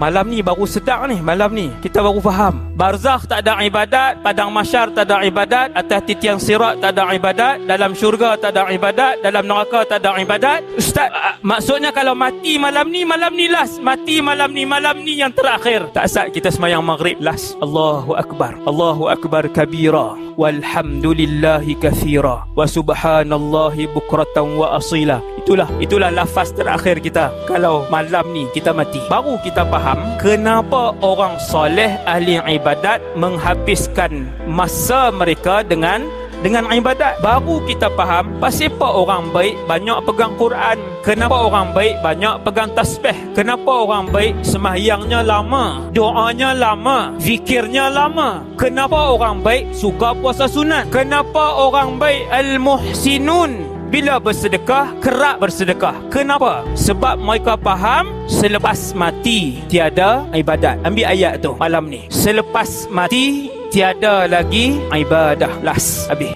Malam ni baru sedar ni, malam ni kita baru faham. Barzakh tak ada ibadat, padang mahsyar tak ada ibadat, atas titian sirat tak ada ibadat, dalam syurga tak ada ibadat, dalam neraka tak ada ibadat. Ustaz, maksudnya kalau mati malam ni last. Mati malam ni yang terakhir. Tak sat kita semayang maghrib last. Allahu Akbar. Allahu Akbar kabira. Walhamdulillahi kathira. Wa subhanallahi bukratan wa asila. Itulah lafaz terakhir kita kalau malam ni kita mati. Baru kita faham kenapa orang soleh ahli ibadat menghabiskan masa mereka dengan ibadat. Baru kita faham pasal apa orang baik banyak pegang Quran, kenapa orang baik banyak pegang tasbih, kenapa orang baik sembahyangnya lama, doanya lama, zikirnya lama, kenapa orang baik suka puasa sunat, kenapa orang baik al-muhsinun bila bersedekah kerap bersedekah. Kenapa? Sebab mereka faham selepas mati tiada ibadat. Ambil ayat tu malam ni, selepas mati tiada lagi ibadah. Last habis.